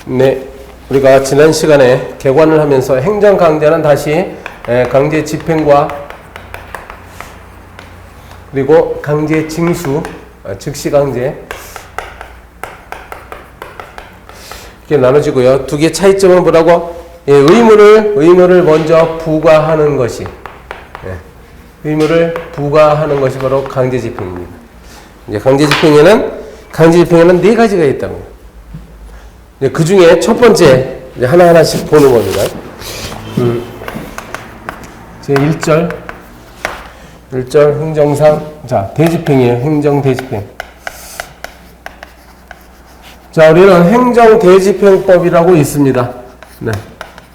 네, 우리가 지난 시간에 개관을 하면서 행정 강제는 다시 강제 집행과 그리고 강제 징수, 즉시 강제 이렇게 나눠지고요. 두 개 차이점은 뭐라고? 의무를 먼저 부과하는 것이 의무를 부과하는 것이 바로 강제 집행입니다. 이제 강제 집행에는 네 가지가 있다고요. 그 중에 첫 번째, 하나하나씩 보는 겁니다. 제 1절 행정상, 자, 대집행이에요. 행정 대집행. 자, 우리는 행정 대집행법이라고 있습니다. 네.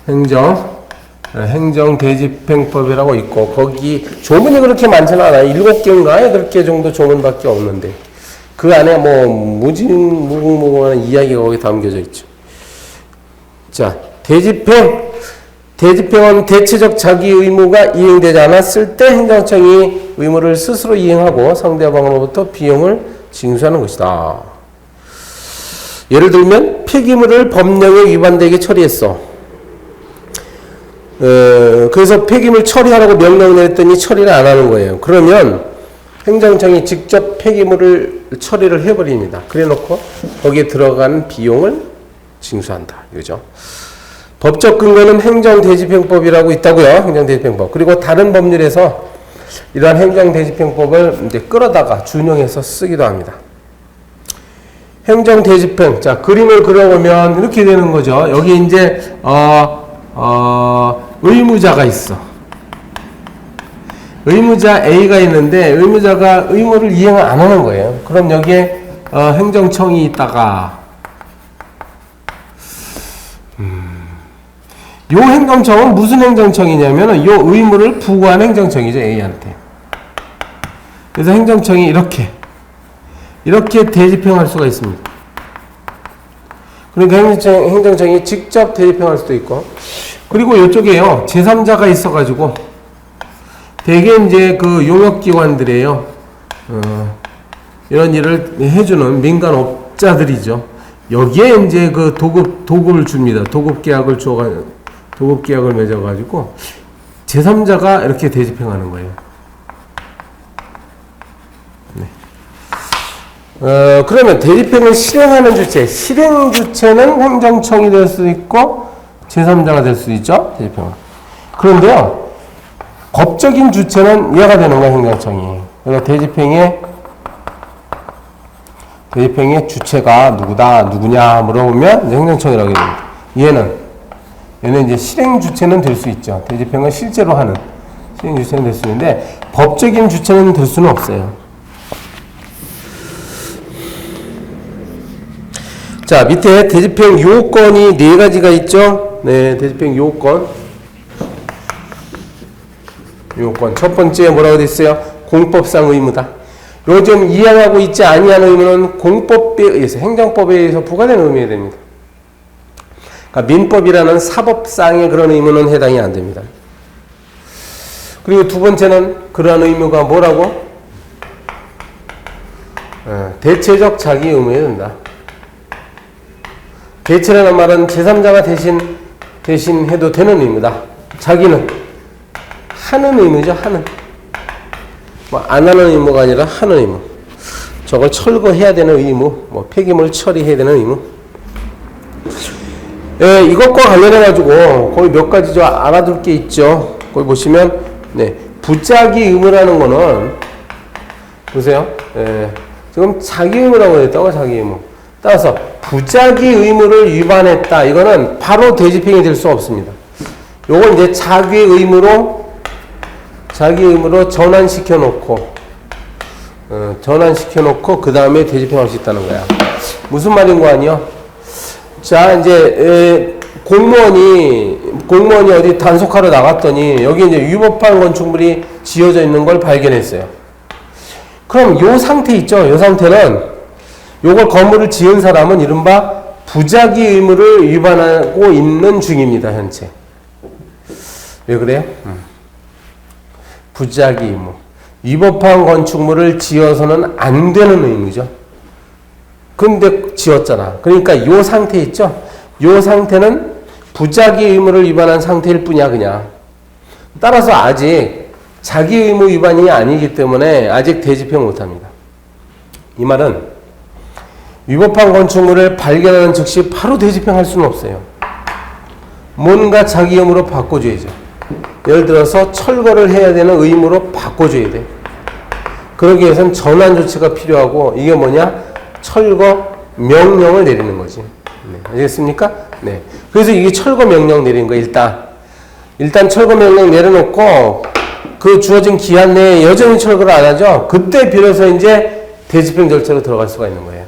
행정 대집행법이라고 있고, 거기 조문이 그렇게 많지는 않아요. 7개인가 8개 정도 조문밖에 없는데, 그 안에 무궁무진한 이야기가 거기 담겨져 있죠. 자, 대집행은 대체적 자기 의무가 이행되지 않았을 때 행정청이 의무를 스스로 이행하고 상대방으로부터 비용을 징수하는 것이다. 예를 들면 폐기물을 법령에 위반되게 처리했어. 그래서 폐기물 처리하라고 명령을 내렸더니 처리를 안 하는 거예요. 그러면 행정청이 직접 폐기물을 처리를 해버립니다. 그래 놓고 거기에 들어간 비용을 징수한다. 이거죠. 법적 근거는 행정대집행법이라고 있다고요. 행정대집행법. 그리고 다른 법률에서 이러한 행정대집행법을 이제 끌어다가 준용해서 쓰기도 합니다. 행정대집행. 자, 그림을 그려보면 이렇게 되는 거죠. 여기 이제 의무자가 있어. 의무자 A가 있는데 의무자가 의무를 이행을 안 하는 거예요. 그럼 여기에 행정청이 있다가 요 행정청은 무슨 행정청이냐면은 요 의무를 부과한 행정청이죠. A한테. 그래서 행정청이 이렇게 대집행할 수가 있습니다. 그러니까 행정청이 직접 대집행할 수도 있고, 그리고 요쪽에요 제3자가 있어가지고 대개 이제 그 용역기관들이에요. 이런 일을 해주는 민간업자들이죠. 여기에 이제 그 도급을 줍니다. 도급계약을 맺어가지고 제3자가 이렇게 대집행하는 거예요. 네. 그러면 대집행을 실행하는 주체, 실행 주체는 행정청이 될 수 있고 제3자가 될 수 있죠. 대집행은. 그런데요, 법적인 주체는 얘가 되는 거야, 행정청이. 그러니까 대집행의 주체가 누구냐 물어보면 행정청이라고 합니다. 얘는 이제 실행 주체는 될 수 있죠. 대집행은 실제로 하는 실행 주체는 될 수 있는데 법적인 주체는 될 수는 없어요. 자, 밑에 대집행 요건이 4가지가 있죠. 네, 대집행 요건. 첫 번째 뭐라고 돼 있어요? 공법상 의무다. 요즘 이행하고 있지 아니한 의무는 공법에 의해서, 행정법에 의해서 부과된 의무가 됩니다. 그러니까 민법이라는 사법상의 그런 의무는 해당이 안 됩니다. 그리고 두 번째는 그러한 의무가 뭐라고? 대체적 자기 의무에 든다. 대체라는 말은 제3자가 대신 해도 되는 의무다. 자기는 하는 의무죠. 안 하는 의무가 아니라 하는 의무. 저걸 철거해야 되는 의무, 폐기물 처리해야 되는 의무. 예, 이것과 관련해가지고 거의 몇 가지 알아둘 게 있죠. 거기 보시면, 부작위 의무라는 거는, 보세요. 지금 자기 의무라고 했다고, 자기 의무. 따라서, 부작위 의무를 위반했다. 이거는 바로 대집행이 될 수 없습니다. 요건 이제 자기 의무로 전환시켜 놓고 그 다음에 대집행할 수 있다는 거야. 무슨 말인 거 아니요? 자, 이제 공무원이 어디 단속하러 나갔더니 여기 이제 위법한 건축물이 지어져 있는 걸 발견했어요. 그럼 요 상태 있죠? 요 상태는 요걸 건물을 지은 사람은 이른바 부작위 의무를 위반하고 있는 중입니다. 현재. 왜 그래요? 부작위 의무. 위법한 건축물을 지어서는 안 되는 의무죠. 근데 지었잖아. 그러니까 이 상태 있죠? 요 상태는 부자기 의무를 위반한 상태일 뿐이야, 그냥. 따라서 아직 자기 의무 위반이 아니기 때문에 아직 대집행 못합니다. 이 말은 위법한 건축물을 발견하는 즉시 바로 대집행할 수는 없어요. 뭔가 자기 의무로 바꿔줘야죠. 예를 들어서 철거를 해야 되는 의무로 바꿔줘야 돼. 그러기 위해서는 전환 조치가 필요하고, 이게 뭐냐? 철거 명령을 내리는 거지. 네, 알겠습니까? 네. 그래서 이게 철거 명령 내리는 거예요, 일단 철거 명령 내려놓고, 그 주어진 기한 내에 여전히 철거를 안 하죠? 그때 비로소 이제 대집행 절차로 들어갈 수가 있는 거예요.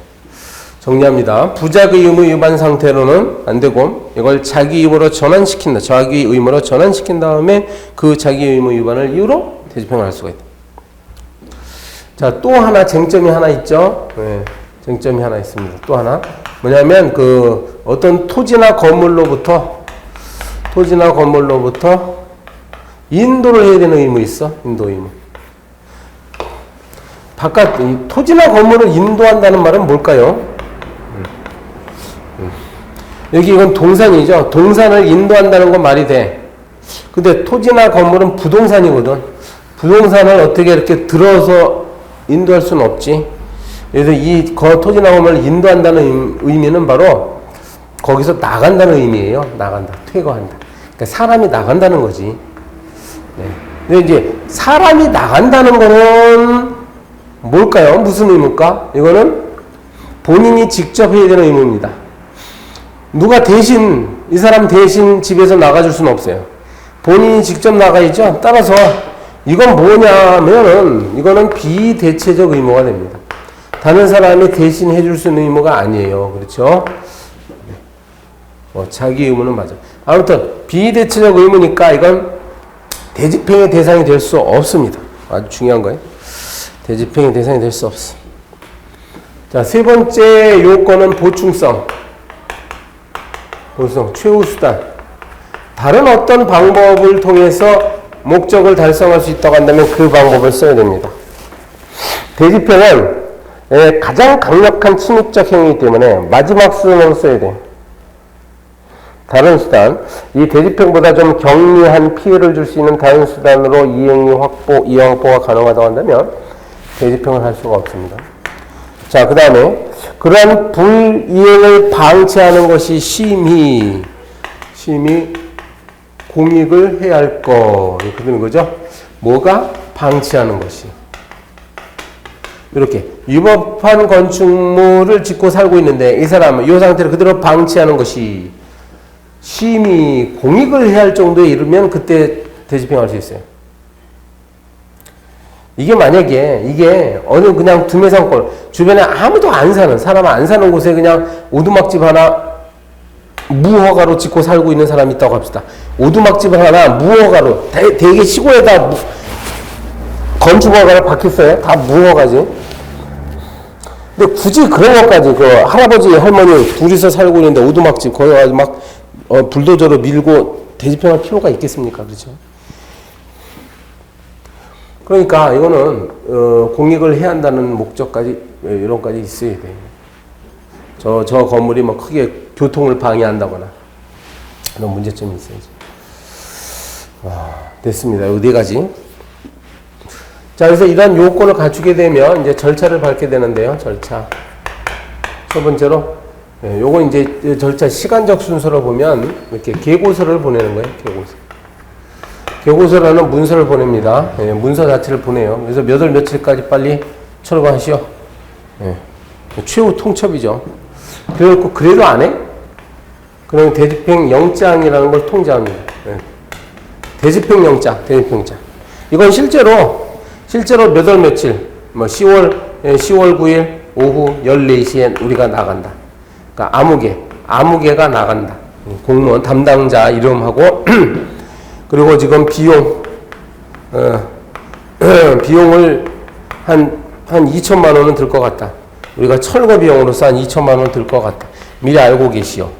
정리합니다. 부자의 의무 위반 상태로는 안 되고, 이걸 자기 의무로 전환시킨다. 자기 의무로 전환시킨 다음에 그 자기 의무 위반을 이유로 대집행을 할 수가 있다. 자, 또 하나 쟁점이 하나 있죠. 네, 쟁점이 하나 있습니다. 또 하나. 뭐냐면, 어떤 토지나 건물로부터 인도를 해야 되는 의무 있어. 인도 의무. 토지나 건물을 인도한다는 말은 뭘까요? 여기 이건 동산이죠. 동산을 인도한다는 건 말이 돼. 근데 토지나 건물은 부동산이거든. 부동산을 어떻게 이렇게 들어서 인도할 수는 없지. 그래서 이 토지나 건물을 인도한다는 의미는 바로 거기서 나간다는 의미예요. 나간다. 퇴거한다. 그러니까 사람이 나간다는 거지. 네. 근데 이제 사람이 나간다는 거는 뭘까요? 무슨 의무일까? 이거는 본인이 직접 해야 되는 의무입니다. 누가 대신, 이 사람 대신 집에서 나가줄 수는 없어요. 본인이 직접 나가야죠. 따라서 이건 뭐냐면은, 이거는 비대체적 의무가 됩니다. 다른 사람이 대신 해줄 수 있는 의무가 아니에요. 그렇죠? 자기 의무는 맞아. 아무튼 비대체적 의무니까 이건 대집행의 대상이 될 수 없습니다. 아주 중요한 거예요. 대집행의 대상이 될 수 없어. 자, 세 번째 요건은 보충성. 최후수단. 다른 어떤 방법을 통해서 목적을 달성할 수 있다고 한다면 그 방법을 써야 됩니다. 대집행은 가장 강력한 침입적 행위이기 때문에 마지막 수단으로 써야 돼. 다른 수단, 이 대집행보다 좀 경미한 피해를 줄 수 있는 다른 수단으로 이행 확보가 가능하다고 한다면 대집행을 할 수가 없습니다. 자, 그 다음에 그러한 불이행을 방치하는 것이 심히 공익을 해야 할 것. 이렇게 되는 거죠. 뭐가? 방치하는 것이. 이렇게 위법한 건축물을 짓고 살고 있는데 이 사람은 이 상태를 그대로 방치하는 것이 심히 공익을 해야 할 정도에 이르면 그때 대집행할 수 있어요. 이게 만약에 이게 어느 그냥 두메산골 주변에 아무도 안 사는 사람 안 사는 곳에 그냥 오두막집 하나 무허가로 짓고 살고 있는 사람이 있다고 합시다. 오두막집 하나 무허가로 되게 시골에다 건축허가를 받겠어요? 다 무허가지. 근데 굳이 그런 것까지 그 할아버지 할머니 둘이서 살고 있는데 오두막집 거기 가서 막 불도저로 밀고 대집행할 필요가 있겠습니까? 그렇죠? 그러니까 이거는 공익을 해야 한다는 목적까지 이런까지 있어야 돼. 저 건물이 뭐 크게 교통을 방해한다거나 그런 문제점이 있어야지. 됐습니다. 이 네 가지. 자, 그래서 이런 요건을 갖추게 되면 이제 절차를 밟게 되는데요. 절차. 첫 번째로 요건 이제 절차 시간적 순서로 보면 이렇게 계고서를 보내는 거예요. 계고서라는 문서를 보냅니다. 문서 자체를 보내요. 그래서 몇 월 며칠까지 빨리 철거하시오. 최후 통첩이죠. 그래도 안 해? 그러면 대집행 영장이라는 걸 통지합니다. 대집행 영장. 이건 실제로 몇 월 며칠, 뭐 10월 9일 오후 14시에 우리가 나간다. 그러니까 아무개가 나간다. 공무원 담당자 이름하고 그리고 지금 비용을 한 2천만 원은 들 것 같다. 우리가 철거 비용으로서 한 2천만 원 들 것 같다. 미리 알고 계시오.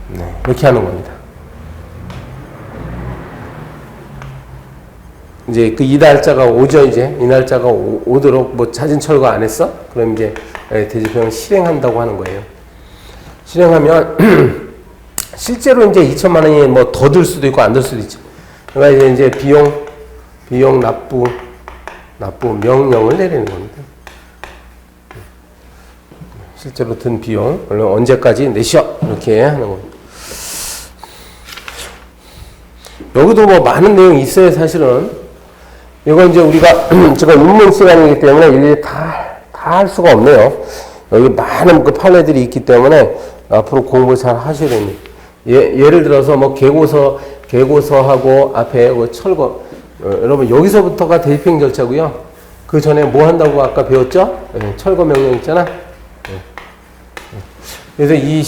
네, 이렇게 하는 겁니다. 이제 그 이 날짜가 오죠. 이제 이 날짜가 오도록 뭐 자진 철거 안 했어? 그럼 이제 대집행을 실행한다고 하는 거예요. 실행하면 실제로 이제 2천만 원이 뭐 더 들 수도 있고 안 들 수도 있죠. 그러니까 이제 비용 납부 명령을 내리는 겁니다. 실제로 든 비용, 언제까지 내시오. 이렇게 하는 겁니다. 여기도 뭐 많은 내용이 있어요, 사실은. 이건 이제 우리가, 제가 입문 시간이기 때문에 일일이 다 할 수가 없네요. 여기 많은 그 판례들이 있기 때문에 앞으로 공부 잘 하셔야 됩니다. 예를 들어서 뭐 계고서하고 앞에 그 철거, 여러분 여기서부터가 대집행 절차고요. 그 전에 뭐 한다고 아까 배웠죠? 철거 명령 있잖아. 그래서 이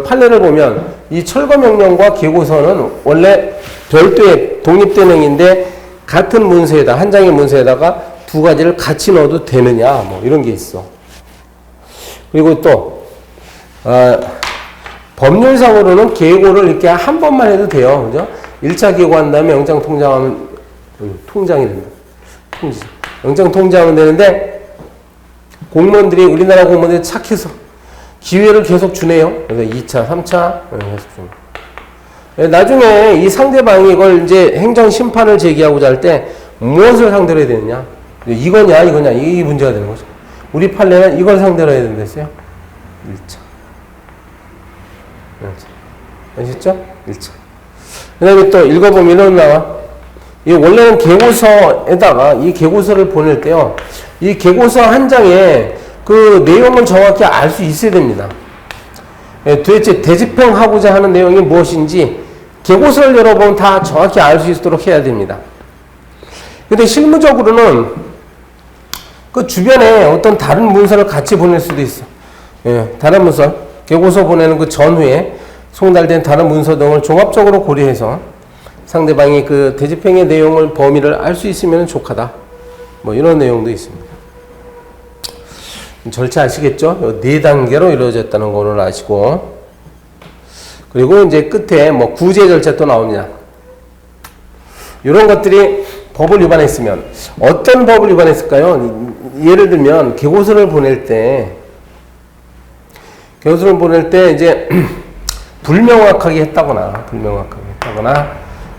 판례를 보면 이 철거 명령과 계고서는 원래 별도의 독립된 행위인데 같은 문서에다 한 장의 문서에다가 두 가지를 같이 넣어도 되느냐 뭐 이런 게 있어. 그리고 또 법률상으로는 계고를 이렇게 한 번만 해도 돼요. 그죠? 1차 계고한 다음에 영장 통장하면 통장이 된다. 영장 통장하면 되는데 공무원들이 우리나라 공무원들이 착해서 기회를 계속 주네요. 그래서 2차, 3차 계속 줍니다. 나중에 이 상대방이 이걸 이제 행정심판을 제기하고자 할 때 무엇을 상대로 해야 되느냐? 이거냐, 이 문제가 되는 거죠. 우리 판례는 이걸 상대로 해야 된댔어요. 1차. 아시죠? 1차. 그 다음에 또 읽어보면 이런 나와. 이 원래는 계고서에다가 이 계고서를 보낼 때요. 이 계고서 한 장에 그 내용을 정확히 알 수 있어야 됩니다. 도대체 대집행하고자 하는 내용이 무엇인지 계고서를 열어보면 다 정확히 알 수 있도록 해야 됩니다. 근데 실무적으로는 그 주변에 어떤 다른 문서를 같이 보낼 수도 있어. 다른 문서, 계고서 보내는 그 전후에 송달된 다른 문서 등을 종합적으로 고려해서 상대방이 그 대집행의 내용을 범위를 알 수 있으면 족하다. 뭐 이런 내용도 있습니다. 절차 아시겠죠? 4단계로 이루어졌다는 거를 아시고, 그리고 이제 끝에 뭐 구제 절차 또 나옵니다. 이런 것들이 법을 위반했으면 어떤 법을 위반했을까요? 예를 들면 계고서를 보낼 때 이제 불명확하게 했다거나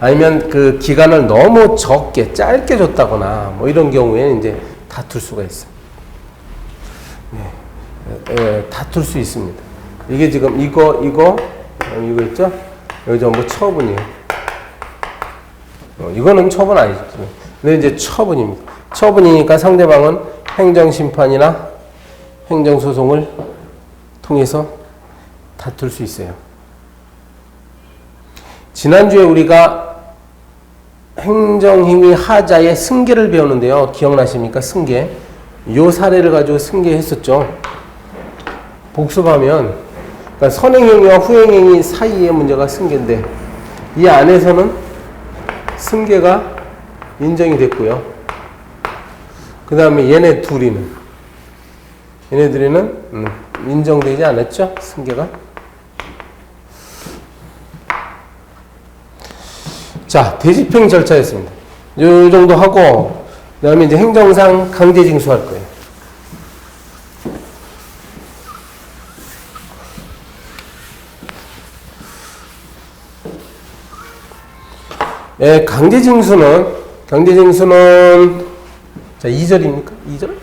아니면 그 기간을 너무 짧게 줬다거나 뭐 이런 경우에는 이제 다툴 수가 있어요. 다툴 수 있습니다. 이게 지금 이거 있죠? 여기 전부 처분이에요. 이거는 처분 아니죠. 근데 이제 처분입니다. 처분이니까 상대방은 행정심판이나 행정소송을 통해서 다툴 수 있어요. 지난주에 우리가 행정행위 하자의 승계를 배웠는데요. 기억나십니까? 승계. 요 사례를 가지고 승계했었죠. 복습하면, 그러니까 선행행위와 후행행위 사이의 문제가 승계인데, 이 안에서는 승계가 인정이 됐고요. 그 다음에 얘네들이는 인정되지 않았죠? 승계가. 자, 대집행 절차였습니다. 요 정도 하고, 그 다음에 이제 행정상 강제징수 할 거예요. 강제징수는 자, 2절입니까? 2절?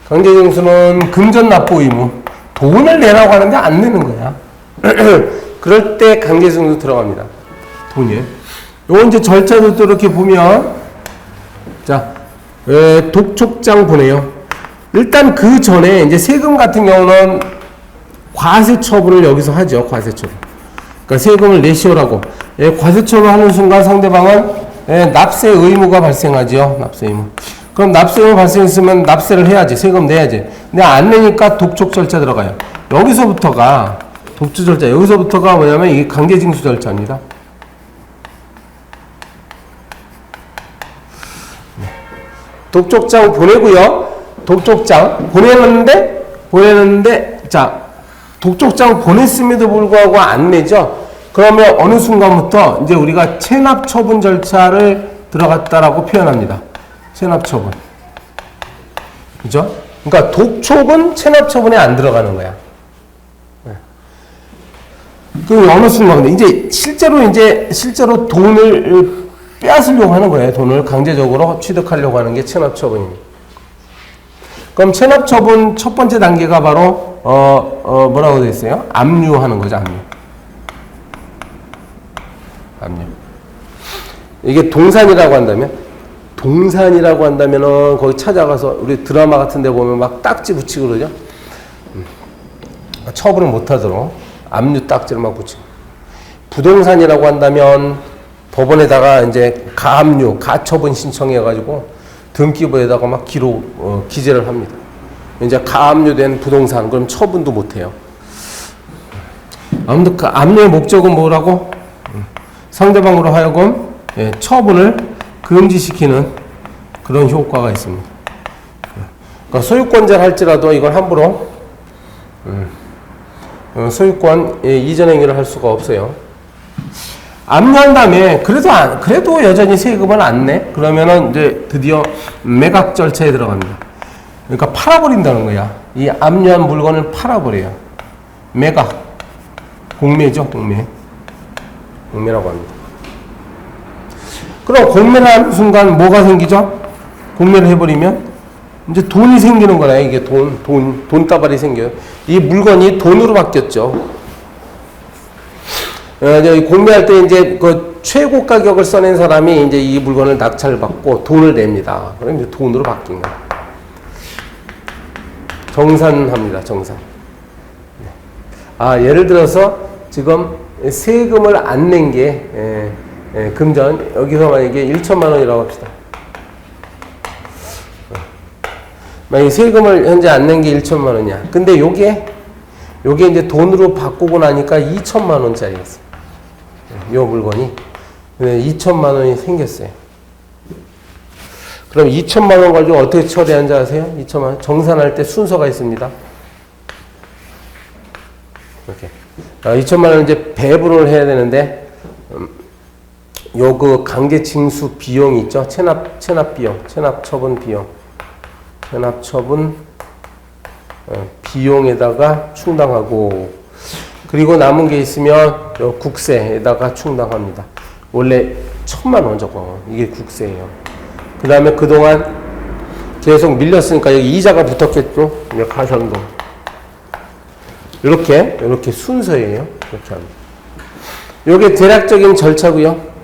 강제징수는 금전 납부 의무. 돈을 내라고 하는데 안 내는 거야. 그럴 때 강제징수 들어갑니다. 돈이. 요 이제 절차도 또 이렇게 보면, 자, 독촉장 보내요. 일단 그 전에 이제 세금 같은 경우는 과세 처분을 여기서 하죠. 과세 처분. 그러니까 세금을 내시오라고. 과세 처분하는 순간 상대방은 납세 의무가 발생하죠. 납세 의무. 그럼 납세 의무 발생했으면 납세를 해야지. 세금 내야지. 근데 안 내니까 독촉 절차 들어가요. 여기서부터가 독촉 절차. 여기서부터가 뭐냐면 이 강제징수 절차입니다. 독촉장 보내고요. 독촉장 보내는데 자, 독촉장 보냈음에도 불구하고 안 내죠. 그러면 어느 순간부터 이제 우리가 체납 처분 절차를 들어갔다라고 표현합니다. 체납 처분. 그죠? 그러니까 독촉은 체납 처분에 안 들어가는 거야. 그 어느 순간 이제 실제로 돈을 빼앗으려고 하는 거예요. 돈을 강제적으로 취득하려고 하는 게 체납 처분입니다. 그럼 체납 처분 첫 번째 단계가 바로 뭐라고 되어 있어요? 압류하는 거죠. 압류. 이게 동산이라고 한다면은 거기 찾아가서 우리 드라마 같은 데 보면 막 딱지 붙이고 그러죠. 처분을 못 하도록 압류 딱지를 막 붙이고. 부동산이라고 한다면 법원에다가 이제 가압류, 가처분 신청해 가지고 등기부에다가 막 기재를 합니다. 이제 가압류된 부동산 그럼 처분도 못 해요. 아무튼 그 압류의 목적은 뭐라고? 상대방으로 하여금 처분을 금지시키는 그런 효과가 있습니다. 그러니까 소유권자를 할지라도 이걸 함부로 소유권 이전 행위를 할 수가 없어요. 압류한 다음에 그래도 여전히 세금을 안 내? 그러면은 이제 드디어 매각 절차에 들어갑니다. 그러니까 팔아버린다는 거야. 이 압류한 물건을 팔아버려요. 매각. 공매죠, 공매라고 합니다. 그럼 공매를 하는 순간 뭐가 생기죠? 공매를 해버리면 이제 돈이 생기는 거라. 이게 돈다발이 생겨요. 이 물건이 돈으로 바뀌었죠. 공매할 때 이제 그 최고 가격을 써낸 사람이 이제 이 물건을 낙찰받고 돈을 냅니다. 그럼 이제 돈으로 바뀐 거예요. 정산합니다. 정산. 예를 들어서 지금 세금을 안 낸 게 금전 여기서 만약에 1천만 원이라고 합시다. 만약에 세금을 현재 안 낸 게 1천만 원이야. 근데 요게 이제 돈으로 바꾸고 나니까 2천만 원짜리였어. 요 물건이 2천만 원이 생겼어요. 그럼 2천만 원 가지고 어떻게 처리하는지 아세요? 2천만 원 정산할 때 순서가 있습니다. 이렇게 2천만 원 이제 배분을 해야 되는데 요 그 강제 징수 비용이 있죠. 체납 비용, 체납 처분 비용, 체납 처분 비용에다가 충당하고, 그리고 남은 게 있으면 국세에다가 충당합니다. 원래 1,000만 원 저거 이게 국세예요. 그 다음에 그동안 계속 밀렸으니까 여기 이자가 붙었겠죠. 가상도 이렇게 순서예요. 이렇게 합니다. 이게 대략적인 절차고요.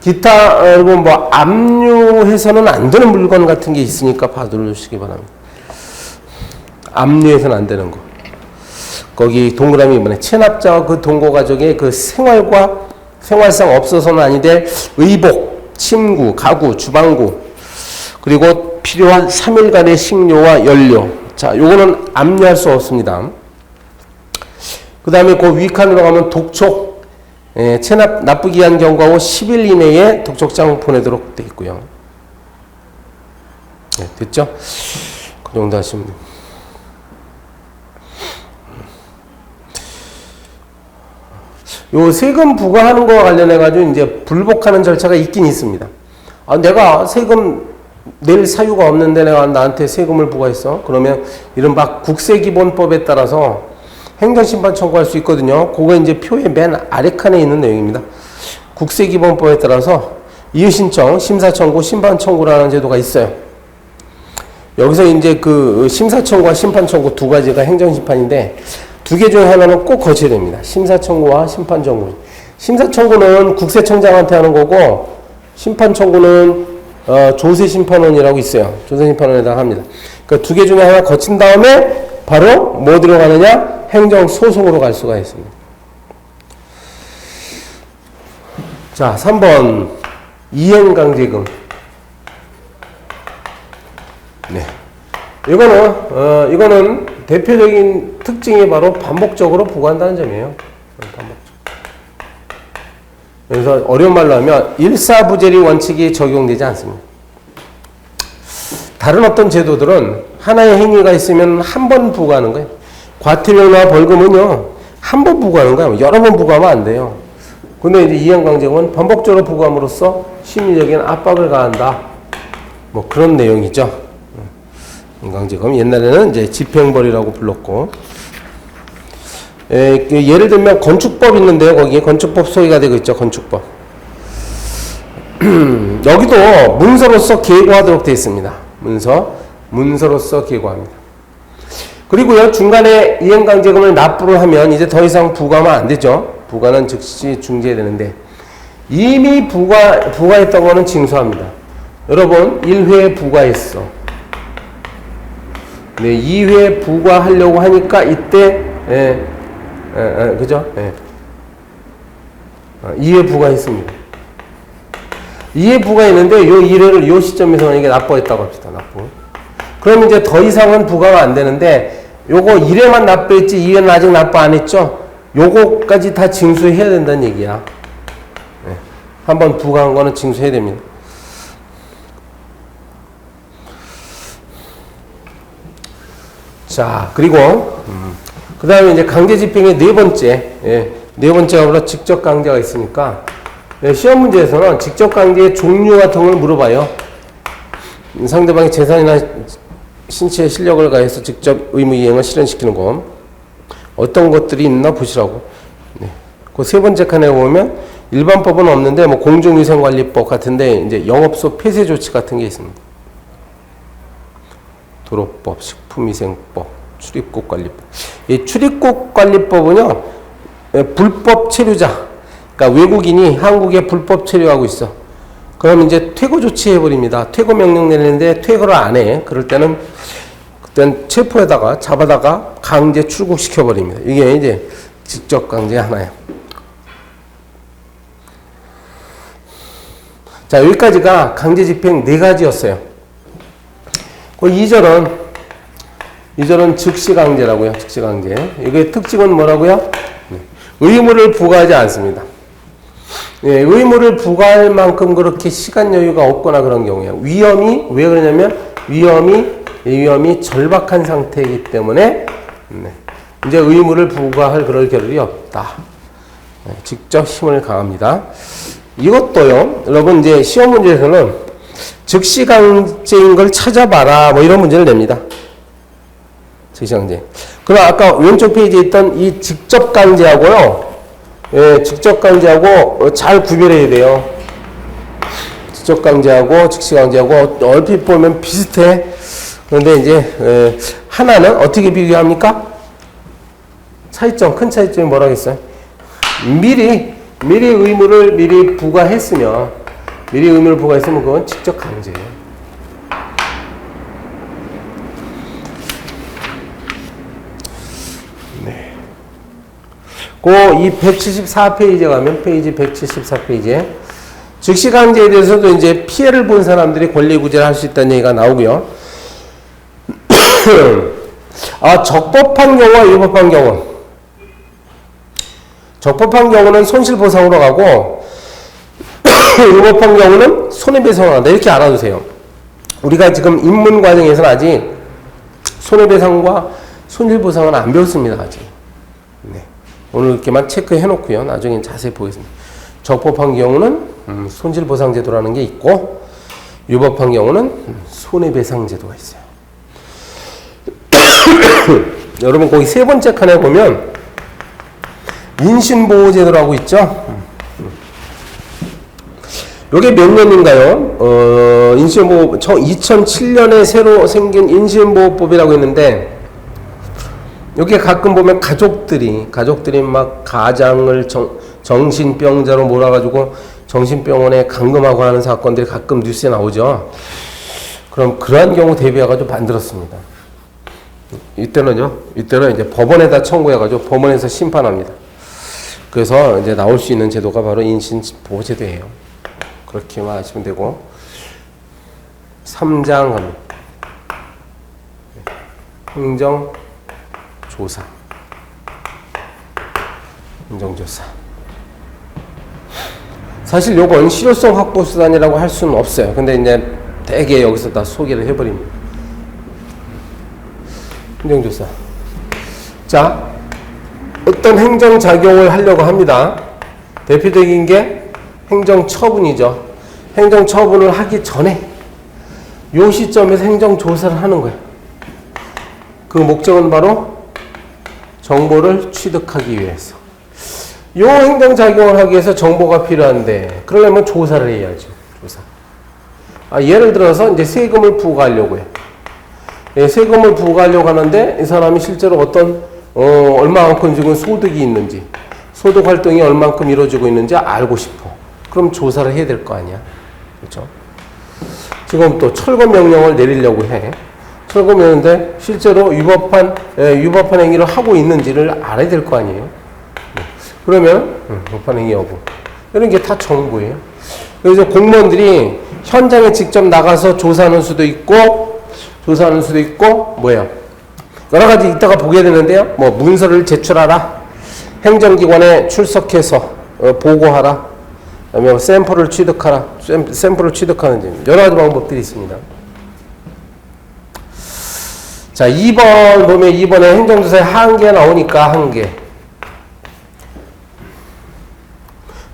기타 여러분 뭐 압류해서는 안 되는 물건 같은 게 있으니까 봐두시기 바랍니다. 압류해서는 안 되는 거. 거기 동그라미 이번에 체납자와 그 동거 가족의 그 생활상 없어서는 아니 될 의복, 침구, 가구, 주방구, 그리고 필요한 3일간의 식료와 연료. 자, 요거는 압류할 수 없습니다. 그 다음에 그 위칸으로 가면 독촉, 체납 납부기 한 경과후 10일 이내에 독촉장 보내도록 되어 있고요. 됐죠? 그 정도 하시면 됩니다. 요 세금 부과하는 거와 관련해 가지고 이제 불복하는 절차가 있긴 있습니다. 내가 세금 낼 사유가 없는데 내가 나한테 세금을 부과했어. 그러면 이른바 국세기본법에 따라서 행정심판 청구할 수 있거든요. 그거 이제 표의 맨 아래 칸에 있는 내용입니다. 국세기본법에 따라서 이의신청, 심사청구, 심판청구라는 제도가 있어요. 여기서 이제 그 심사청구와 심판청구 두 가지가 행정심판인데 두 개 중에 하나는 꼭 거쳐야 됩니다. 심사청구와 심판청구. 심사청구는 국세청장한테 하는 거고, 심판청구는 조세심판원이라고 있어요. 조세심판원에다가 합니다. 그러니까 두 개 중에 하나 거친 다음에 바로 뭐 들어가느냐? 행정소송으로 갈 수가 있습니다. 자, 3번 이행강제금. 네. 이거는 대표적인 특징이 바로 반복적으로 부과한다는 점이에요. 그래서 어려운 말로 하면 일사부재리 원칙이 적용되지 않습니다. 다른 어떤 제도들은 하나의 행위가 있으면 한 번 부과하는 거예요. 과태료나 벌금은요, 한 번 부과하는 거예요. 여러 번 부과하면 안 돼요. 근데 이제 이행강제금은 반복적으로 부과함으로써 심리적인 압박을 가한다. 뭐 그런 내용이죠. 인강제금. 옛날에는 이제 집행벌이라고 불렀고. 예를 들면 건축법 있는데요. 거기에 건축법 소개가 되고 있죠. 건축법. 여기도 문서로서 계고하도록 되어 있습니다. 문서로서 계고합니다. 그리고요, 중간에 이행강제금을 납부를 하면 이제 더 이상 부과하면 안 되죠. 부과는 즉시 중지되는데, 이미 부과했던 거는 징수합니다. 여러분, 1회 부과했어. 네, 2회 부과하려고 하니까 이때, 그죠? 2회 부과했습니다. 2회 부과했는데, 요 1회를 요 시점에서 만약에 납부했다고 합시다, 납부. 그럼 이제 더 이상은 부과가 안 되는데, 요거 1회만 납부했지, 2회는 아직 납부 안 했죠? 요거까지 다 징수해야 된다는 얘기야. 한번 부과한 거는 징수해야 됩니다. 자, 그리고, 그 다음에 이제 강제집행의 네 번째가 바로 직접 강제가 있으니까, 시험 문제에서는 직접 강제의 종류 같은 걸 물어봐요. 상대방의 재산이나 신체의 실력을 가해서 직접 의무 이행을 실현시키는 거. 어떤 것들이 있나 보시라고. 그 세 번째 칸에 보면 일반법은 없는데 뭐 공중위생관리법 같은데 이제 영업소 폐쇄 조치 같은 게 있습니다. 도로법, 식품위생법, 출입국 관리법. 이 출입국 관리법은요, 불법 체류자, 그러니까 외국인이 한국에 불법 체류하고 있어. 그럼 이제 퇴거 조치 해버립니다. 퇴거 명령 내리는데 퇴거를 안 해. 그럴 때는 그땐 체포에다가 잡아다가 강제 출국시켜버립니다. 이게 이제 직접 강제 하나예요. 자, 여기까지가 강제 집행 4가지였어요. 그 2절은 즉시 강제라고요. 즉시 강제. 이게 특징은 뭐라고요? 의무를 부과하지 않습니다. 의무를 부과할 만큼 그렇게 시간 여유가 없거나 그런 경우에요. 위험이, 왜 그러냐면 위험이 절박한 상태이기 때문에 이제 의무를 부과할 그럴 겨를이 없다. 직접 힘을 가합니다. 이것도요, 여러분 이제 시험 문제에서는 즉시 강제인 걸 찾아봐라, 뭐 이런 문제를 냅니다. 즉시 강제. 그럼 아까 왼쪽 페이지에 있던 이 직접 강제하고요, 직접 강제하고 잘 구별해야 돼요. 직접 강제하고 즉시 강제하고 얼핏 보면 비슷해. 그런데 이제 하나는 어떻게 비교합니까? 차이점, 큰 차이점이 뭐라겠어요? 미리 의무를 부과했으면 그건 직접 강제예요. 네. 이 174페이지에 가면 페이지 174페이지에 즉시 강제에 대해서도 이제 피해를 본 사람들이 권리구제를 할 수 있다는 얘기가 나오고요. 적법한 경우와 위법한 경우. 적법한 경우는 손실보상으로 가고 위법한 경우는 손해배상으로 간다. 이렇게 알아두세요. 우리가 지금 입문 과정에서는 아직 손해배상과 손실보상은 안 배웠습니다. 아직. 네. 오늘 이렇게만 체크해 놓고요. 나중에 자세히 보겠습니다. 적법한 경우는 손실보상제도라는 게 있고 위법한 경우는 손해배상제도가 있어요. 여러분 거기 세 번째 칸에 보면 인신보호제도라고 있죠. 이게 몇 년인가요? 인신보호 2007년에 새로 생긴 인신보호법이라고 있는데 여기에 가끔 보면 가족들이 막 가장을 정신병자로 몰아가지고 정신병원에 감금하고 하는 사건들이 가끔 뉴스에 나오죠. 그럼 그러한 경우 대비해가지고 만들었습니다. 이때는 이제 법원에다 청구해가지고 법원에서 심판합니다. 그래서 이제 나올 수 있는 제도가 바로 인신보호제도예요. 그렇게만 하시면 되고 3장 합니다. 행정조사. 사실 요건 실효성 확보 수단이라고 할 수는 없어요. 근데 이제 되게 여기서 다 소개를 해버립니다. 행정조사. 자, 어떤 행정작용을 하려고 합니다. 대표적인 게 행정처분이죠. 행정처분을 하기 전에 요 시점에서 행정조사를 하는 거예요. 그 목적은 바로 정보를 취득하기 위해서. 요 행정작용을 하기 위해서 정보가 필요한데, 그러려면 조사를 해야죠. 조사. 예를 들어서 이제 세금을 부과하려고 해. 예, 세금을 부과하려고 하는데 이 사람이 실제로 어떤 얼마만큼 지금 소득이 있는지, 소득 활동이 얼마만큼 이루어지고 있는지 알고 싶어. 그럼 조사를 해야 될 거 아니야. 그렇죠? 지금 또 철거 명령을 내리려고 해. 철거 명령인데 실제로 위법한 행위를 하고 있는지를 알아야 될 거 아니에요. 그러면 위법한 행위 여부, 이런 게 다 정보예요. 그래서 공무원들이 현장에 직접 나가서 조사하는 수도 있고 뭐예요? 여러 가지 이따가 보게 되는데요. 뭐 문서를 제출하라, 행정기관에 출석해서 보고하라, 그다음에 샘플을 취득하라, 샘플을 취득하는 여러 가지 방법들이 있습니다. 자, 2번 보면 2번에 행정조사에 한계 나오니까 한계.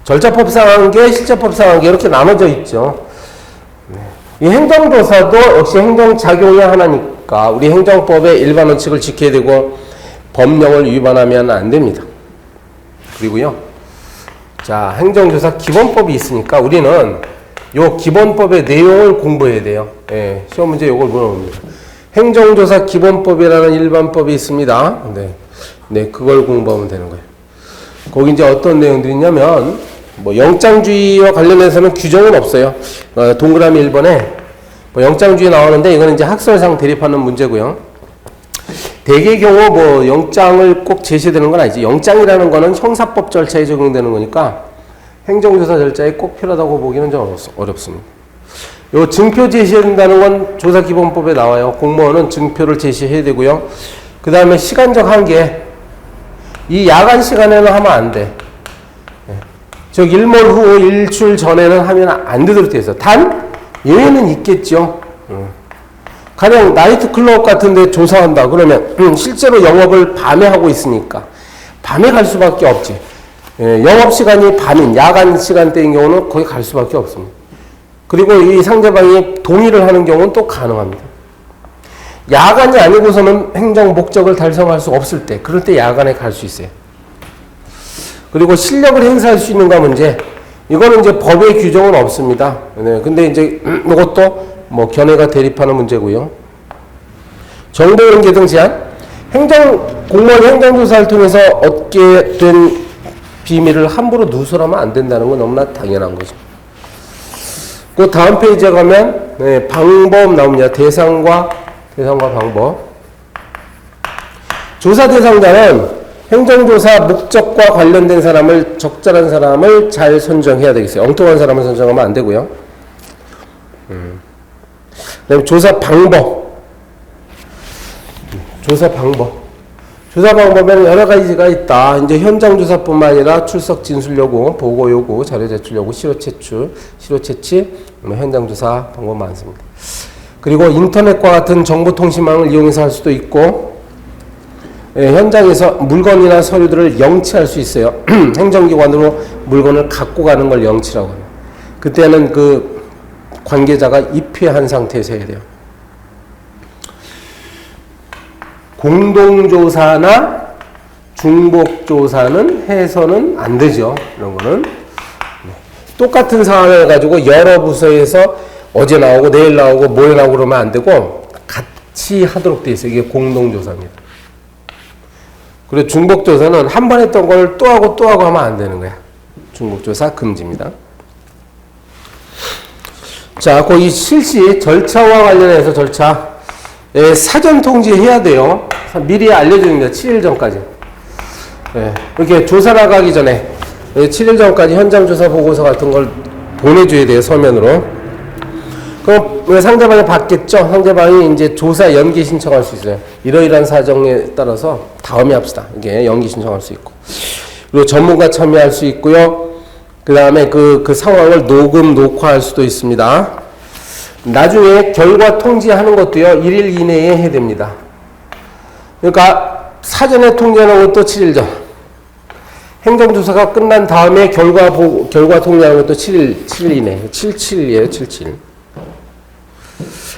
절차법상 한계, 실제법상 한계 이렇게 나눠져 있죠. 이 행정조사도 역시 행정작용이 하나니까 우리 행정법의 일반 원칙을 지켜야 되고 법령을 위반하면 안 됩니다. 그리고요. 자, 행정조사 기본법이 있으니까 우리는 요 기본법의 내용을 공부해야 돼요. 예, 시험 문제 요걸 물어봅니다. 행정조사 기본법이라는 일반법이 있습니다. 네, 그걸 공부하면 되는 거예요. 거기 이제 어떤 내용들이 있냐면, 뭐 영장주의와 관련해서는 규정은 없어요. 동그라미 1번에 뭐 영장주의 나오는데 이거는 이제 학설상 대립하는 문제고요. 대개 경우 뭐 영장을 꼭 제시되는 건 아니지. 영장이라는 거는 형사법 절차에 적용되는 거니까 행정조사 절차에 꼭 필요하다고 보기는 좀 어렵습니다. 요 증표 제시해야 된다는 건 조사기본법에 나와요. 공무원은 증표를 제시해야 되고요. 그 다음에 시간적 한계. 이 야간 시간에는 하면 안 돼. 즉 일몰 후 일출 전에는 하면 안 되도록 되어 있어. 단 예외는 있겠죠. 가령 나이트클럽 같은 데 조사한다 그러면 실제로 영업을 밤에 하고 있으니까 밤에 갈 수밖에 없지. 영업시간이 밤인 야간 시간대인 경우는 거기 갈 수밖에 없습니다. 그리고 이 상대방이 동의를 하는 경우는 또 가능합니다. 야간이 아니고서는 행정 목적을 달성할 수 없을 때, 그럴 때 야간에 갈 수 있어요. 그리고 실력을 행사할 수 있는가 문제, 이거는 이제 법의 규정은 없습니다. 네, 근데 이제 이것도 뭐 견해가 대립하는 문제고요. 정보 연계 등 제한, 공무원 행정조사를 통해서 얻게 된 비밀을 함부로 누설하면 안 된다는 건 너무나 당연한 거죠. 그 다음 페이지에 가면 방법 나옵니다. 대상과 방법. 조사 대상자는 행정조사 목적과 관련된 사람을, 적절한 사람을 잘 선정해야 되겠어요. 엉뚱한 사람을 선정하면 안 되고요. 그다음에 조사 방법. 조사 방법에는 여러 가지가 있다. 이제 현장 조사뿐만 아니라 출석 진술 요구, 보고 요구, 자료 제출 요구, 시로 채취, 현장 조사 방법 많습니다. 그리고 인터넷과 같은 정보통신망을 이용해서 할 수도 있고, 현장에서 물건이나 서류들을 영치할 수 있어요. 행정기관으로 물건을 갖고 가는 걸 영치라고 합니다. 그때는 그 관계자가 입회한 상태에서 해야 돼요. 공동조사나 중복조사는 해서는 안 되죠. 이런 거는. 똑같은 사안을 가지고 여러 부서에서 어제 나오고 내일 나오고 모레 나오고 그러면 안 되고 같이 하도록 돼 있어요. 이게 공동조사입니다. 그리고 중복조사는 한 번 했던 걸 또 하고 하면 안 되는 거야. 중복조사 금지입니다. 자, 거기 실시 절차와 관련해서 사전 통지해야 돼요. 미리 알려줍니다. 7일 전까지. 이렇게 조사 나가기 전에 7일 전까지 현장조사 보고서 같은 걸 보내줘야 돼요. 서면으로. 그럼 상대방이 받겠죠. 상대방이 이제 조사 연기 신청할 수 있어요. 이러이러한 사정에 따라서 다음에 합시다. 이게 연기 신청할 수 있고. 그리고 전문가 참여할 수 있고요. 그 다음에 그 상황을 녹화할 수도 있습니다. 나중에 결과 통지하는 것도요, 1일 이내에 해야 됩니다. 그러니까 사전에 통지하는 것도 7일 전. 행정조사가 끝난 다음에 결과 통지하는 것도 7일 이내. 77이에요, 77.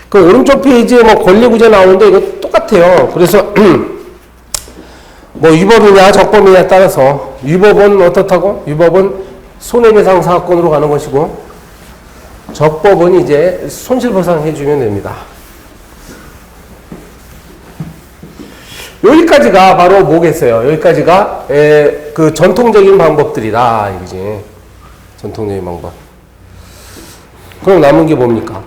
그 오른쪽 페이지에 뭐 권리구제 나오는데 이거 똑같아요. 그래서 뭐 위법이냐 적법이냐에 따라서 위법은 어떻다고? 위법은 손해배상 사건으로 가는 것이고 적법은 이제 손실보상 해주면 됩니다. 여기까지가 바로 뭐겠어요? 여기까지가 그 전통적인 방법들이다 이거지. 전통적인 방법. 그럼 남은 게 뭡니까?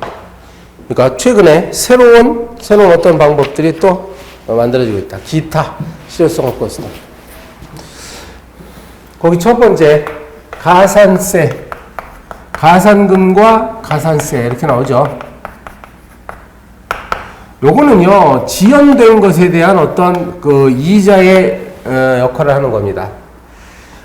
그러니까 최근에 새로운 어떤 방법들이 또 만들어지고 있다. 기타 실효성 없고 있다. 거기 첫 번째 가산세, 가산금과 가산세 이렇게 나오죠. 요거는요 지연된 것에 대한 어떤 그 이자의 역할을 하는 겁니다.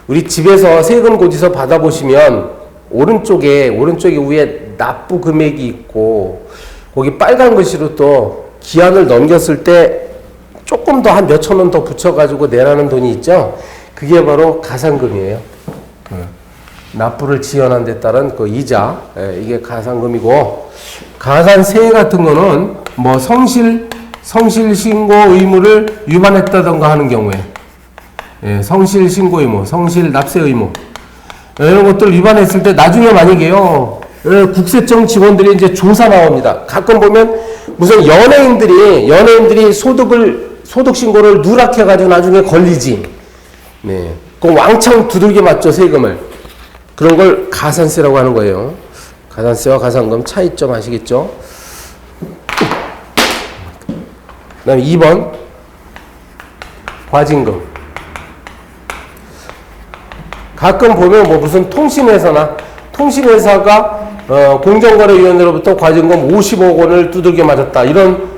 우리 집에서 세금 고지서 받아보시면 오른쪽에 위에 납부 금액이 있고 거기 빨간 글씨로 또 기한을 넘겼을 때 조금 더 한 몇천 원 더 붙여가지고 내라는 돈이 있죠. 그게 바로 가산금이에요. 납부를 지연한 데 따른 그 이자, 이게 가산금이고, 가산세 같은 거는 뭐 성실 신고 의무를 위반했다던가 하는 경우에, 성실 신고 의무, 성실 납세 의무, 이런 것들 위반했을 때 나중에 만약에요, 국세청 직원들이 이제 조사 나옵니다. 가끔 보면 무슨 연예인들이 소득 신고를 누락해가지고 나중에 걸리지. 네. 그럼 왕창 두들겨 맞죠, 세금을. 그런 걸 가산세라고 하는 거예요. 가산세와 가산금 차이점 아시겠죠? 그 다음에 2번 과징금. 가끔 보면 뭐 무슨 통신회사가 공정거래위원회로부터 과징금 50억 원을 두들겨 맞았다 이런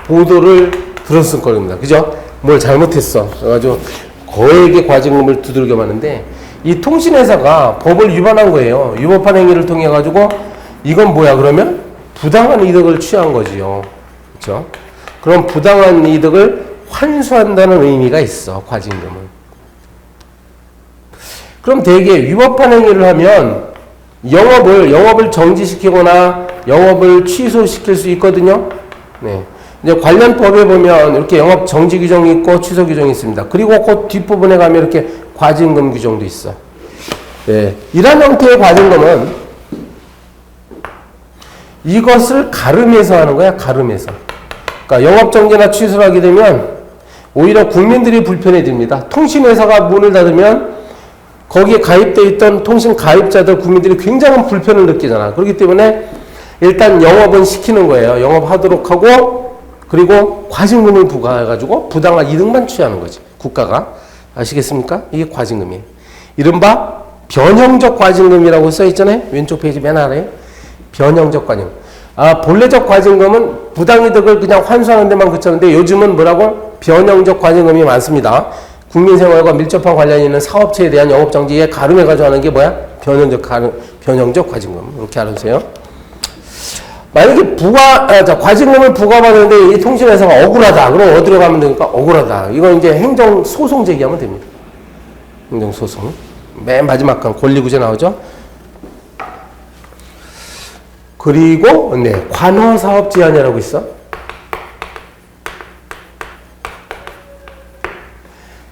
보도를 들었을 겁니다. 그죠? 뭘 잘못했어. 그래가지고 거액의 과징금을 두들겨 맞는데 이 통신회사가 법을 위반한 거예요. 위법한 행위를 통해 가지고 이건 뭐야 그러면 부당한 이득을 취한 거지요. 그렇죠? 그럼 부당한 이득을 환수한다는 의미가 있어. 과징금은. 그럼 대개 위법한 행위를 하면 영업을 정지시키거나 영업을 취소시킬 수 있거든요. 네. 이제 관련 법에 보면 이렇게 영업 정지 규정이 있고 취소 규정이 있습니다. 그리고 그 뒷부분에 가면 이렇게 과징금 규정도 있어. 네. 이런 형태의 과징금은 이것을 가름해서 하는 거야, 가름해서. 그러니까 영업 정지나 취소를 하게 되면 오히려 국민들이 불편해집니다. 통신회사가 문을 닫으면 거기에 가입되어 있던 통신 가입자들 국민들이 굉장한 불편을 느끼잖아. 그렇기 때문에 일단 영업은 시키는 거예요. 영업하도록 하고 그리고 과징금을 부과해가지고 부당한 이득만 취하는 거지. 국가가. 아시겠습니까? 이게 과징금이에요. 이른바 변형적 과징금이라고 써있잖아요. 왼쪽 페이지 맨 아래에. 변형적 과징금. 본래적 과징금은 부당이득을 그냥 환수하는 데만 그쳤는데 요즘은 뭐라고? 변형적 과징금이 많습니다. 국민생활과 밀접한 관련이 있는 사업체에 대한 영업정지에 가름해가지고 하는 게 뭐야? 변형적 과징금. 이렇게 알아주세요. 만약에 과징금을 부과받는데 이 통신회사가 억울하다. 그럼 어디로 가면 됩니까? 억울하다. 이건 이제 행정소송 제기하면 됩니다. 행정소송. 맨 마지막 간 권리구제 나오죠? 그리고, 관허사업 제한이라고 있어.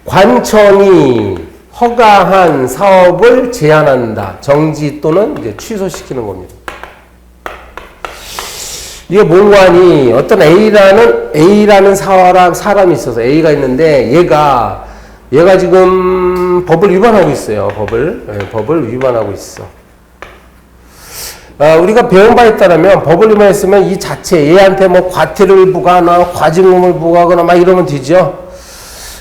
관청이 허가한 사업을 제한한다. 정지 또는 이제 취소시키는 겁니다. 이게 뭔가니 어떤 A라는 사람이 있어서 A가 있는데 얘가 지금 법을 위반하고 있어요. 법을 위반하고 있어. 우리가 배운 바에 따르면 법을 위반했으면 이 자체 얘한테 뭐 과태료를 부과하거나 과징금을 부과하거나 막 이러면 되죠.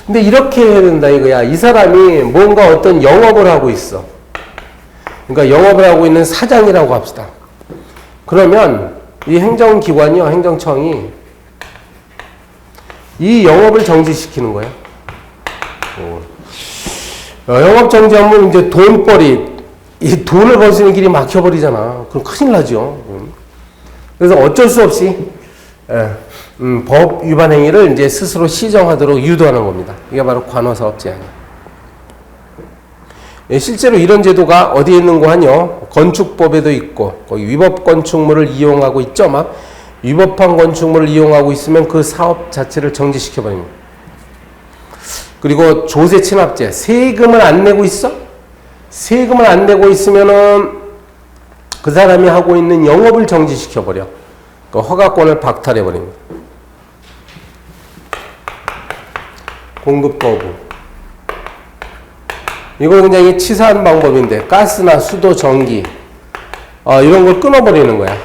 근데 이렇게 해야 된다 이거야. 이 사람이 뭔가 어떤 영업을 하고 있어. 그러니까 영업을 하고 있는 사장이라고 합시다. 그러면 이 행정기관이요, 행정청이 이 영업을 정지시키는 거예요. 영업 정지하면 이제 이 돈을 벌 수 있는 길이 막혀버리잖아. 그럼 큰일 나죠. 그래서 어쩔 수 없이 법 위반 행위를 이제 스스로 시정하도록 유도하는 겁니다. 이게 바로 관허사업 제한이에요. 실제로 이런 제도가 어디에 있는 거 하뇨? 건축법에도 있고, 거기 위법 건축물을 이용하고 있죠. 막 위법한 건축물을 이용하고 있으면 그 사업 자체를 정지시켜버립니다. 그리고 조세 체납제, 세금을 안 내고 있어? 세금을 안 내고 있으면은 그 사람이 하고 있는 영업을 정지시켜버려. 그 허가권을 박탈해버립니다. 공급 거부. 이거 굉장히 치사한 방법인데, 가스나 수도, 전기, 이런 걸 끊어버리는 거야.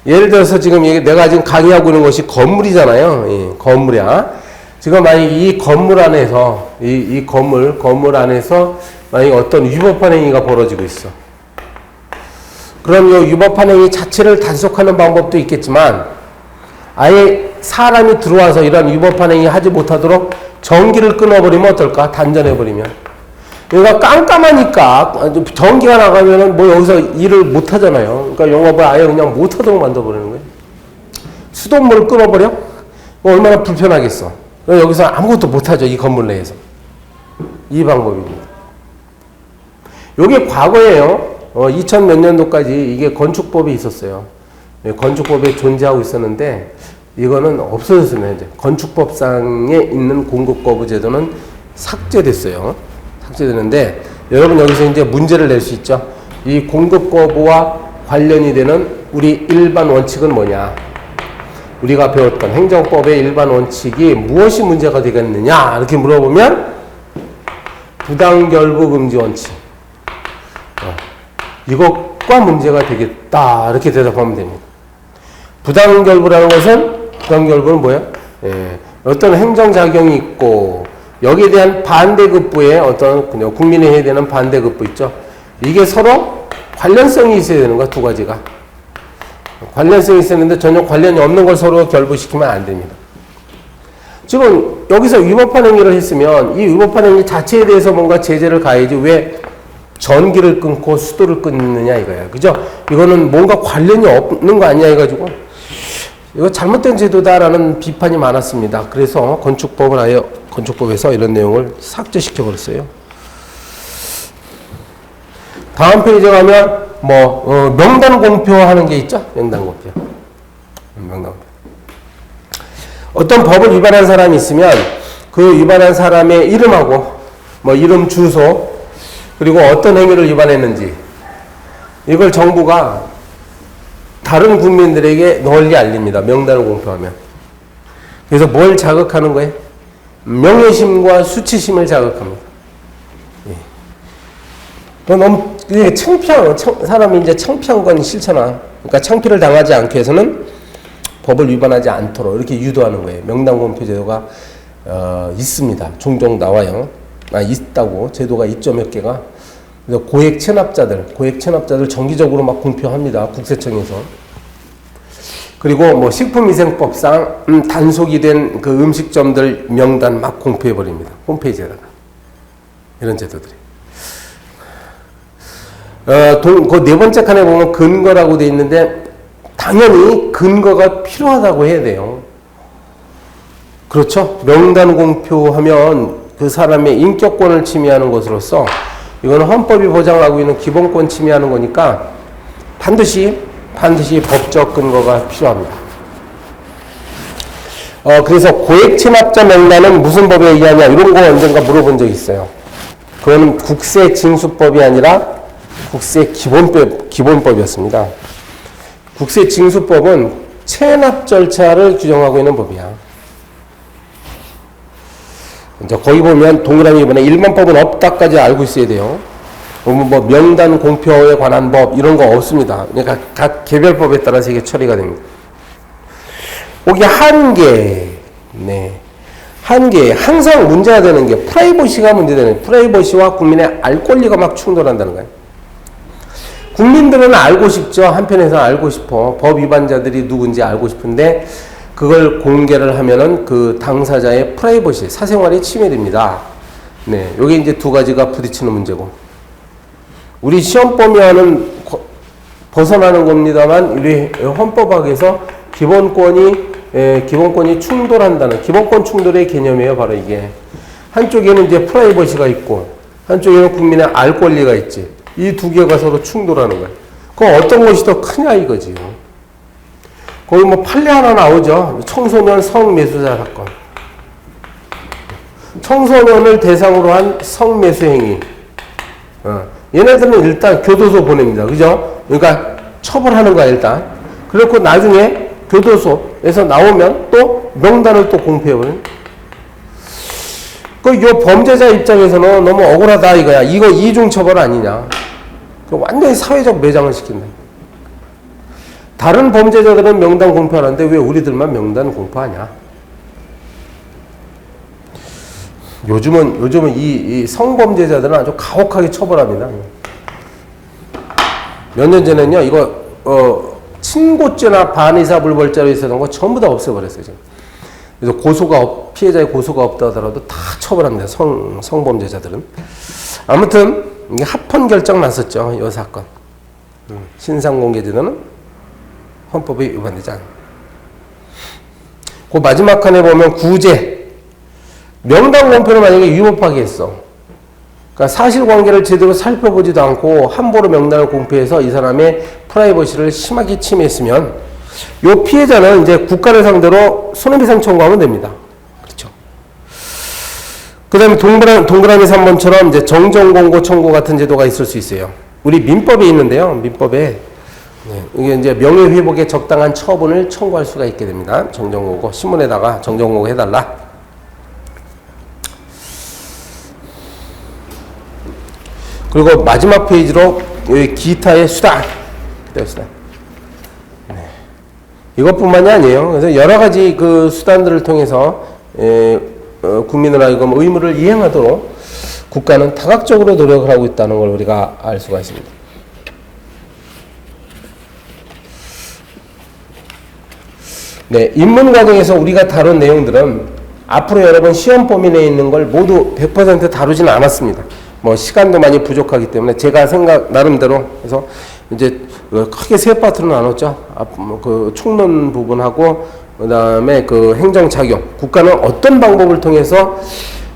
예를 들어서 지금 내가 지금 강의하고 있는 것이 건물이잖아요. 예, 건물이야. 지금 만약 이 건물 안에서, 이 건물 안에서 만약 어떤 위법한 행위가 벌어지고 있어. 그럼 이 위법한 행위 자체를 단속하는 방법도 있겠지만, 아예 사람이 들어와서 이런 위법한 행위 하지 못하도록 전기를 끊어버리면 어떨까? 단전해버리면. 여기가 깜깜하니까 전기가 나가면은 뭐 여기서 일을 못 하잖아요. 그러니까 영업을 아예 그냥 못 하도록 만들어버리는 거예요. 수돗물을 끊어버려? 얼마나 불편하겠어. 여기서 아무것도 못 하죠. 이 건물 내에서. 이 방법입니다. 이게 과거에요. 2000 몇 년도까지 이게 건축법이 있었어요. 건축법에 존재하고 있었는데 이거는 없어졌습니다. 이제 건축법상에 있는 공급거부 제도는 삭제됐어요. 삭제되는데 여러분 여기서 이제 문제를 낼 수 있죠. 이 공급거부와 관련이 되는 우리 일반 원칙은 뭐냐? 우리가 배웠던 행정법의 일반 원칙이 무엇이 문제가 되겠느냐? 이렇게 물어보면 부당결부 금지 원칙. 이것과 문제가 되겠다. 이렇게 대답하면 됩니다. 부당결부라는 것은 부당결부는 뭐예요? 예, 어떤 행정작용이 있고 여기에 대한 반대급부에 어떤 국민이 해야 되는 반대급부 있죠. 이게 서로 관련성이 있어야 되는 거야. 두 가지가. 관련성이 있었는데 전혀 관련이 없는 걸 서로 결부시키면 안 됩니다. 지금 여기서 위법한 행위를 했으면 이 위법한 행위 자체에 대해서 뭔가 제재를 가해야지 왜 전기를 끊고 수도를 끊느냐 이거야. 그죠? 이거는 뭔가 관련이 없는 거 아니야 해가지고 이거 잘못된 제도다라는 비판이 많았습니다. 그래서 건축법에서 이런 내용을 삭제시켜 버렸어요. 다음 페이지에 가면 명단 공표하는 게 있죠. 명단 공표. 어떤 법을 위반한 사람이 있으면 그 위반한 사람의 이름하고 이름, 주소, 그리고 어떤 행위를 위반했는지 이걸 정부가 다른 국민들에게 널리 알립니다. 명단을 공표하면. 그래서 뭘 자극하는 거예요? 명예심과 수치심을 자극합니다. 예. 너무 사람이 이제 창피한 건 싫잖아. 그러니까 창피를 당하지 않기 위해서는 법을 위반하지 않도록 이렇게 유도하는 거예요. 명단 공표 제도가 있습니다. 종종 나와요. 있다고 제도가 있죠, 몇 개가. 그래서 고액 체납자들 정기적으로 막 공표합니다. 국세청에서. 그리고 식품위생법상 단속이 된 그 음식점들 명단 막 공표해버립니다. 홈페이지에다가. 이런 제도들이. 그 네 번째 칸에 보면 근거라고 돼 있는데 당연히 근거가 필요하다고 해야 돼요. 그렇죠? 명단 공표하면 그 사람의 인격권을 침해하는 것으로서 이거는 헌법이 보장하고 있는 기본권 침해하는 거니까 반드시 법적 근거가 필요합니다. 그래서 고액 체납자 명단은 무슨 법에 의하냐 이런 거 언젠가 물어본 적이 있어요. 그건 국세징수법이 아니라 국세기본법이었습니다. 국세징수법은 체납 절차를 규정하고 있는 법이야. 이제 거기 보면 동그라미 이번에 일반법은 없다까지 알고 있어야 돼요. 명단 공표에 관한 법 이런 거 없습니다. 그러니까 각 개별법에 따라서 이게 처리가 됩니다. 거기 한계, 항상 문제가 되는 게 프라이버시가 문제되는 거예요. 프라이버시와 국민의 알 권리가 막 충돌한다는 거예요. 국민들은 알고 싶죠. 한편에서 알고 싶어. 법 위반자들이 누군지 알고 싶은데 그걸 공개를 하면은 그 당사자의 프라이버시, 사생활이 침해됩니다. 요게 이제 두 가지가 부딪히는 문제고. 우리 시험범위와는 벗어나는 겁니다만, 우리 헌법학에서 기본권이 충돌한다는, 기본권 충돌의 개념이에요, 바로 이게. 한쪽에는 이제 프라이버시가 있고, 한쪽에는 국민의 알 권리가 있지. 이 두 개가 서로 충돌하는 거예요. 그럼 어떤 것이 더 크냐 이거지요. 거기 뭐 판례 하나 나오죠. 청소년 성매수자 사건. 청소년을 대상으로 한 성매수 행위. 얘네들은 일단 교도소 보냅니다. 그죠? 그러니까 처벌하는 거야, 일단. 그리고 나중에 교도소에서 나오면 또 명단을 또 공표해버려. 요 범죄자 입장에서는 너무 억울하다 이거야. 이거 이중처벌 아니냐. 완전히 사회적 매장을 시킨다. 다른 범죄자들은 명단 공표하는데 왜 우리들만 명단 공표하냐? 요즘은 이 성범죄자들은 아주 가혹하게 처벌합니다. 몇 년 전에는요, 이거, 친고죄나 반의사불벌죄로 있었던 거 전부 다 없애버렸어요, 지금. 그래서 피해자의 고소가 없다 하더라도 다 처벌합니다, 성범죄자들은. 아무튼, 이게 합헌 결정 났었죠, 이 사건. 신상공개제도는 헌법에 위반되지 않아. 그 마지막 칸에 보면 구제. 명단 공표를 만약에 위법하게 했어. 그러니까 사실관계를 제대로 살펴보지도 않고 함부로 명단을 공표해서 이 사람의 프라이버시를 심하게 침해했으면 이 피해자는 이제 국가를 상대로 손해배상 청구하면 됩니다. 그렇죠. 그 다음에 동그라미 3번처럼 이제 정정공고 청구 같은 제도가 있을 수 있어요. 우리 민법에 있는데요. 민법에 이게 이제 명예회복에 적당한 처분을 청구할 수가 있게 됩니다. 정정공고 신문에다가 정정공고 해달라. 그리고 마지막 페이지로 기타의 수단. 네. 이것뿐만이 아니에요. 그래서 여러 가지 그 수단들을 통해서 국민을 하여금 의무를 이행하도록 국가는 다각적으로 노력을 하고 있다는 걸 우리가 알 수가 있습니다. 네, 입문 과정에서 우리가 다룬 내용들은 앞으로 여러분 시험 범위 내에 있는 걸 모두 100% 다루지는 않았습니다. 뭐 시간도 많이 부족하기 때문에 제가 나름대로 해서 이제 크게 세 파트로 나눴죠. 그 총론 부분하고 그다음에 그 행정작용. 국가는 어떤 방법을 통해서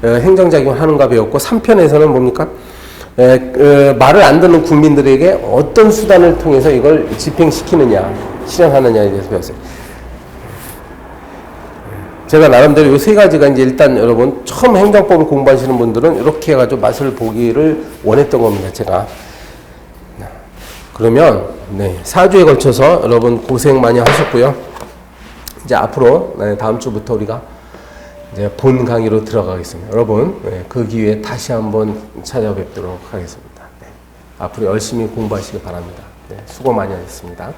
행정작용을 하는가 배웠고 3편에서는 뭡니까? 말을 안 듣는 국민들에게 어떤 수단을 통해서 이걸 집행시키느냐, 실행하느냐에 대해서 배웠어요. 제가 나름대로 이 세 가지가 이제 일단 여러분 처음 행정법을 공부하시는 분들은 이렇게 해가지고 맛을 보기를 원했던 겁니다. 제가. 그러면 네, 4주에 걸쳐서 여러분 고생 많이 하셨고요. 이제 앞으로 다음 주부터 우리가 이제 본 강의로 들어가겠습니다. 여러분 그 기회에 다시 한번 찾아뵙도록 하겠습니다. 네, 앞으로 열심히 공부하시기 바랍니다. 네, 수고 많이 하셨습니다.